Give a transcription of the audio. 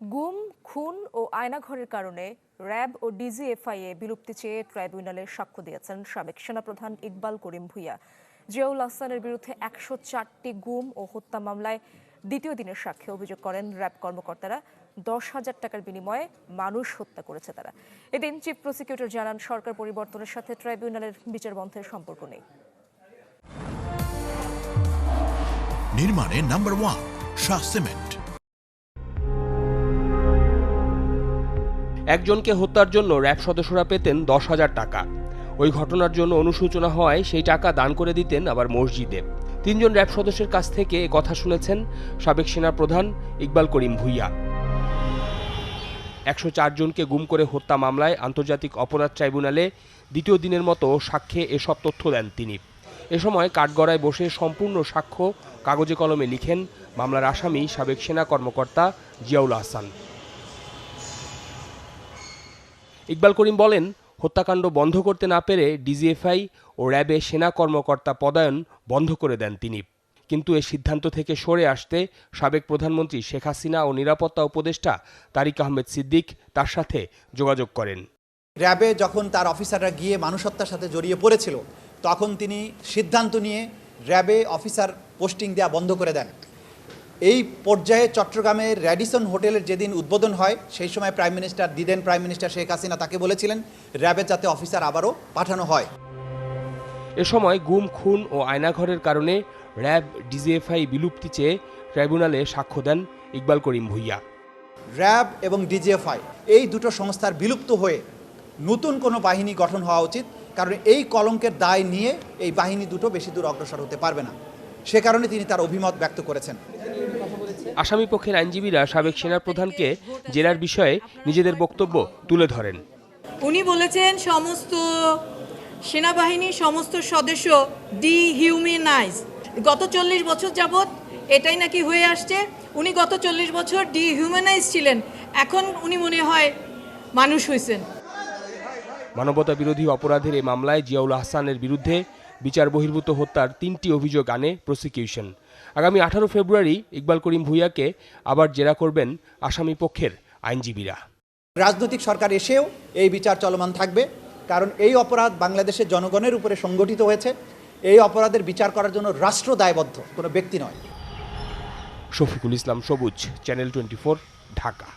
গুম, খুন ও আয়নাঘরের কারণে র্যাব ও ডিজিএফআইএ বিলুপ্তি চেয়ে ট্রাইব্যুনালে সাক্ষ্য দিয়েছেন সাবেক সেনাপ্রধান ইকবাল করিম ভূঁইয়া। জিয়াউল আহসানের বিরুদ্ধে ১০৪টি গুম ও হত্যা মামলায় দ্বিতীয় দিনের সাক্ষ্যে অভিযোগ করেন র্যাব কর্মকর্তারা ১০,০০০ টাকার বিনিময়ে মানুষ হত্যা করেছে তারা। এদিন চিফ প্রসিকিউটর জানান, সরকার পরিবর্তনের সাথে ট্রাইব্যুনালের বিচার বন্ধের সম্পর্ক নেই। নির্মাণে নাম্বার 1 শাহ সিমেন্ট। একজনকে হত্যার জন্য র্যাব সদস্যরা পেতেন ১০,০০০ টাকা। ওই ঘটনার জন্য অনুশোচনা হওয়ায় সেই টাকা দান করে দিতেন আবার মসজিদে। ৩ জন র্যাব সদস্যের কাছ থেকে এ কথা শুনেছেন সাবেক সেনাপ্রধান ইকবাল করিম ভূঁইয়া। ১০৪ জনকে গুম করে হত্যা মামলায় আন্তর্জাতিক অপরাধ ট্রাইব্যুনালে দ্বিতীয় দিনের মতো সাক্ষ্যে এসব তথ্য দেন তিনি। এ সময় কাঠগড়ায় বসে সম্পূর্ণ সাক্ষ্য কাগজে কলমে লিখেন মামলার আসামি সাবেক সেনা কর্মকর্তা জিয়াউল আহসান। ইকবাল করিম বলেন, হত্যাকাণ্ড বন্ধ করতে না পেরে ডিজিএফআই ও র্যাবে সেনা কর্মকর্তা পদায়ন বন্ধ করে দেন তিনি। কিন্তু এ সিদ্ধান্ত থেকে সরে আসতে সাবেক প্রধানমন্ত্রী শেখ হাসিনা ও নিরাপত্তা উপদেষ্টা তারিক আহমেদ সিদ্দিক তার সাথে যোগাযোগ করেন। র্যাবে যখন তার অফিসাররা গিয়ে মানুষ হত্যার সাথে জড়িয়ে পড়েছিল, তখন তিনি সিদ্ধান্ত নিয়ে র্যাবে অফিসার পোস্টিং দেওয়া বন্ধ করে দেন। এই পর্যায়ে চট্টগ্রামের র্যাডিসন হোটেলের যেদিন উদ্বোধন হয়, সেই সময় প্রাইম মিনিস্টার শেখ হাসিনা তাকে বলেছিলেন র্যাবে যাতে অফিসার আবারও পাঠানো হয়। এ সময় গুম, খুন ও আয়নাঘরের কারণে র্যাব ডিজিএফআই বিলুপ্তি চেয়ে ট্রাইব্যুনালে সাক্ষ্য দেন ইকবাল করিম ভূঁইয়া। র্যাব এবং ডিজিএফআই এই দুটো সংস্থার বিলুপ্ত হয়ে নতুন কোনো বাহিনী গঠন হওয়া উচিত, কারণ এই কলঙ্কের দায় নিয়ে এই বাহিনী দুটো বেশি দূর অগ্রসর হতে পারবে না। সে কারণে তিনি তার অভিমত ব্যক্ত করেছেন। আসামি পক্ষের আইনজীবীরা সাবেক সেনাপ্রধানকে জেরার বিষয়ে নিজেদের বক্তব্য তুলে ধরেন। উনি বলেছেন সমস্ত সেনাবাহিনীর সমস্ত সদস্য ডিহিউম্যানাইজ। গত ৪০ বছর যাবৎ এটাই নাকি হয়ে আসছে। উনি গত ৪০ বছর ডিহিউম্যানাইজ ছিলেন, এখন উনি মনে হয় মানুষ হয়েছেন। মানবতা বিরোধী অপরাধের এই মামলায় জিয়াউল আহসানের বিরুদ্ধে বিচার বহির্ভূত হত্যার ৩টি অভিযোগ আনে প্রসিকিউশন। আগামী ১৮ ফেব্রুয়ারি ইকবাল করিম ভূঁইয়াকে আবার জেরা করবেন আসামি পক্ষের আইনজীবীরা। রাজনৈতিক সরকার এসেও এই বিচার চলমান থাকবে, কারণ এই অপরাধ বাংলাদেশের জনগণের উপরে সংগঠিত হয়েছে। এই অপরাধের বিচার করার জন্য রাষ্ট্র দায়বদ্ধ, কোনো ব্যক্তি নয়। শফিকুল ইসলাম সবুজ, চ্যানেল 24, ঢাকা।